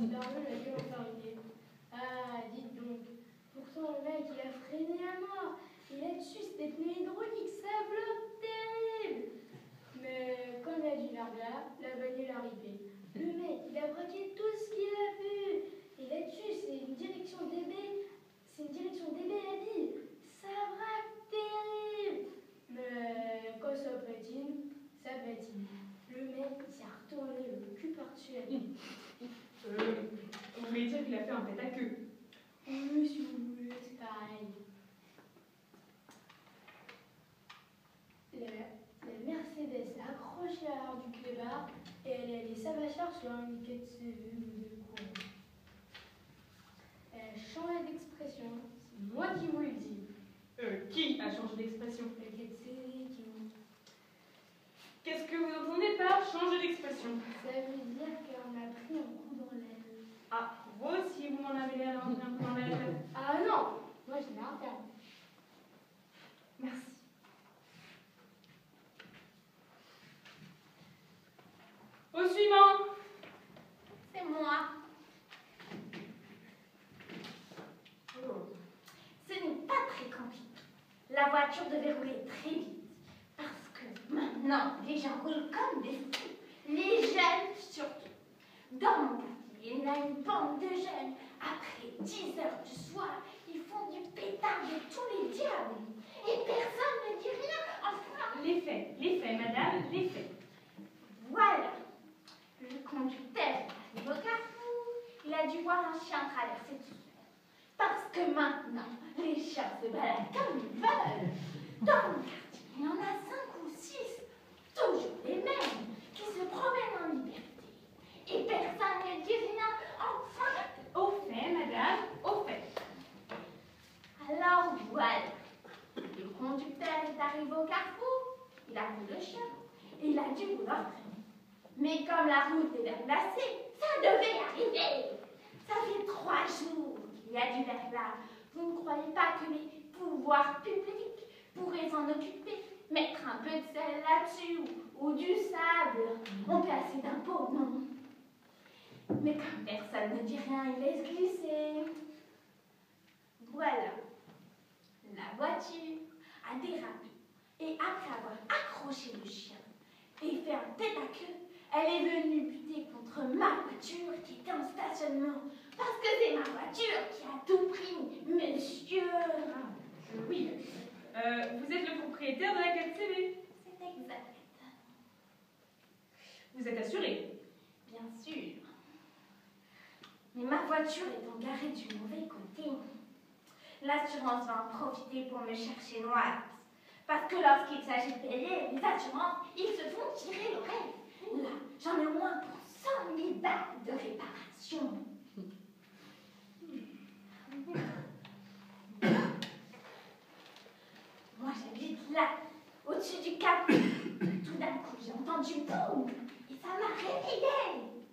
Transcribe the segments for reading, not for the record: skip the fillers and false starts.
il a remis la gueule en arrivée. Ah, dites donc. Pourtant, le mec, il a freiné à mort. Et là-dessus, c'était pneus hydrauliques, ça bloque terrible. Mais comme il a du verglas, la bagnole a ripé. Le mec, il a braqué tout ce qu'il a pu. Et là-dessus, c'est une direction DB. C'est une direction DB à dire. Ça braque terrible. Mais quand ça patine, ça patine. Le mec, il s'est retourné le cul par-dessus la vie. Vous voulez dire qu'il a fait un tête à queue? Oui, si vous voulez, c'est pareil. La Mercedes l'a accroché à l'arbre du clébard et elle est allée s'abattre sur un liquide de CV de courant. Elle a changé d'expression, c'est moi qui vous le dis. Qui a changé d'expression? Le liquide de CV qui... Qu'est-ce que vous entendez par changer d'expression? Ça veut dire qu'on a pris un coup dans l'aile. Ah, vous aussi, vous m'en avez l'air un coup dans l'aile. Ah non, moi je n'ai rien fait. Merci. Au suivant. C'est moi. Oh. Ce n'est pas très compliqué. La voiture devait rouler très vite. Parce que maintenant, les gens roulent comme des fous. Les jeunes surtout. Dans mon quartier, il y a une bande de jeunes. Après 10 heures du soir, ils font du pétard de tous les diables. Et personne ne dit rien. Enfin, Les faits, madame, les faits. voilà. Le conducteur arrive au carrefour. Il a dû voir un chien traverser tout seul. Parce que maintenant, les chiens se baladent comme ils veulent. Dans mon quartier, il y en a 5 ou 6, toujours les mêmes, qui se promènent en liberté. Et personne ne dit rien. Enfin, Au fait, madame, au fait. alors voilà. Le conducteur est arrivé au carrefour. Il a vu le chien. Et il a dû vouloir freiner. Mais comme la route est verglacée, ça devait arriver. Ça fait 3 jours qu'il y a du verglas. Vous ne croyez pas que les pouvoirs publics pourraient s'en occuper, mettre un peu de sel là-dessus ou du sable? On fait assez d'impôts, non? Mais comme personne ne dit rien, il laisse glisser. Voilà. La voiture a dérapé. Et après avoir accroché le chien et fait un tête à queue, elle est venue buter contre ma voiture qui était en stationnement. Parce que c'est ma voiture qui a tout pris, monsieur. Oui. Vous êtes le propriétaire de la 4CV. C'est exact. Vous êtes assuré. Bien sûr. Mais ma voiture est garée du mauvais côté. L'assurance va en profiter pour me chercher noire. Parce que lorsqu'il s'agit de payer les assurances, ils se font tirer l'oreille. Là, j'en ai au moins pour 100 000 balles de réparation. Moi, j'habite là, au-dessus du cap. Tout d'un coup, j'ai entendu boum et ça m'a réveillée.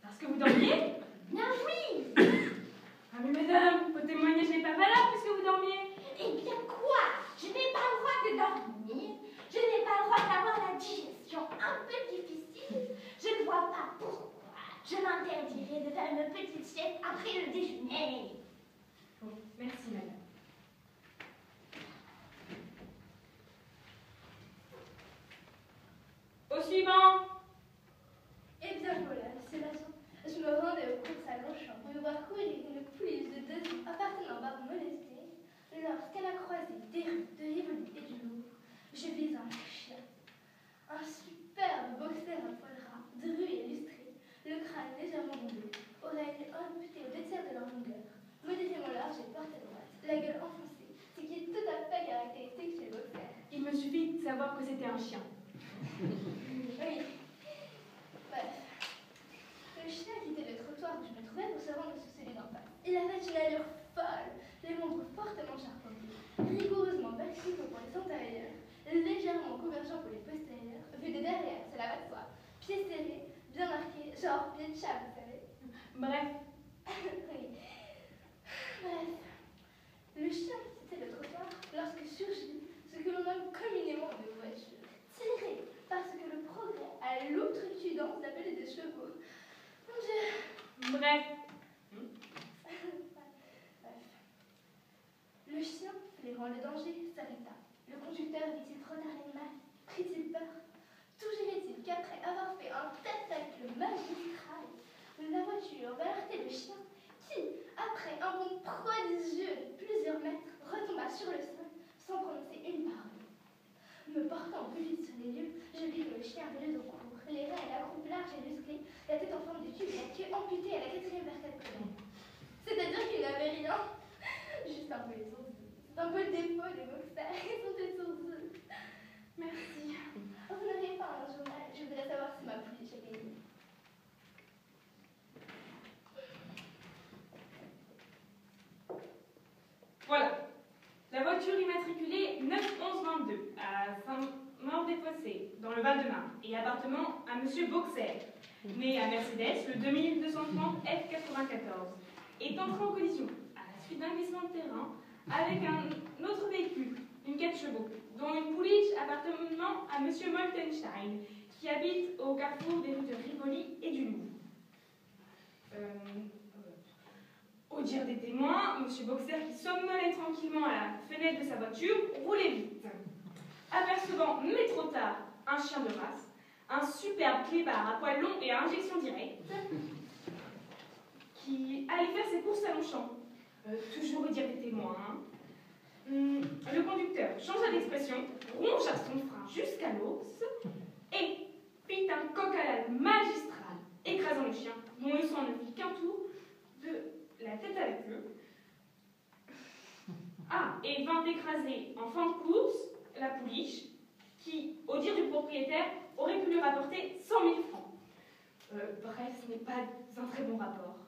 Parce que vous dormiez? Bien oui. Ah mais madame, vos témoignages n'est pas valable puisque vous dormiez. Eh bien quoi? Je n'ai pas le droit de dormir. Je n'ai pas le droit d'avoir la digestion un peu difficile. Je ne vois pas pourquoi je m'interdirais de faire une petite sieste après le déjeuner. Bon, merci madame. Au suivant. Eh bien voilà, c'est la fin. Je me rendais aux courses à Longchamp pour voir courir une pouliche de 2 ans appartenant à Baron molesté. Lorsqu'elle a croisé des rues de Rivoli et du Louvre, je vis un chien. Un superbe boxer à poil ras, dru et illustré, le crâne légèrement rondé, oreilles amputées au 2 tiers de leur longueur, modérément large et porte à droite, la gueule enfoncée, ce qui est tout à fait caractéristique chez le boxer. Il me suffit de savoir que c'était un chien. Oui. Bref. Le chien quittait le trottoir où je me trouvais pour se rendre sur celui d'en face. Il avait une allure folle, les membres fortement charpentés, rigoureusement verticaux pour les antérieurs, légèrement convergents pour les postérieurs, vu de derrière, cela va de soi, pieds serrés, bien marqués, genre pied de chat, vous savez. Bref. Oui. Bref. Le chien quittait le trottoir lorsque surgit ce que l'on nomme communément une voiture, tirée parce que le progrès a l'outrecuidance d'appeler des chevaux. Mon Dieu, Bref. Le chien, flairant le danger, s'arrêta. Le conducteur vit-il trop tard l'animal? Prit-il peur? Toujours-est-il qu'après avoir fait un tentacle magistral, la voiture va heurter le chien qui, après un bond prodigieux de plusieurs mètres, retomba sur le sol sans prononcer une parole. Me portant plus vite sur les lieux, je vis que le chien avait le dos court, les reins et la croupe large et musclée, la tête en forme de tube et la queue amputée à la 4e vertèbre. C'est-à-dire qu'il n'avait rien. Juste un peu les sourcils. C'est un peu le défaut des boxers. Ils sont des sourcils. Merci. Oh, vous n'avez pas un journal. Je voudrais savoir si ma pouliche a gagné. Voilà. La voiture immatriculée 91122 à Saint-Maur-des-Fossés, dans le Val-de-Marne, et appartement à M. Boxer, né à Mercedes, le 2230 F94, est entré en collision à la suite d'un glissement de terrain avec un autre véhicule, une 4 chevaux, dont une pouliche appartenant à M. Moltenstein, qui habite au carrefour des rues de Rivoli et du Louvre. Au dire des témoins, M. Boxer, qui somnolait tranquillement à la fenêtre de sa voiture, roulait vite. Apercevant, mais trop tard, un chien de race, un superbe clébard à poil long et à injection directe, qui allait faire ses courses à Longchamp. Toujours au dire des témoins. Le conducteur changea d'expression, rongea son frein jusqu'à l'os et fit un coq à l'âne magistral, écrasant le chien, dont le sang ne fit qu'un tour de la tête à la queue. Ah, et vint écraser en fin de course la pouliche, qui, au dire du propriétaire, aurait pu lui rapporter 100 000 francs. Bref, ce n'est pas un très bon rapport.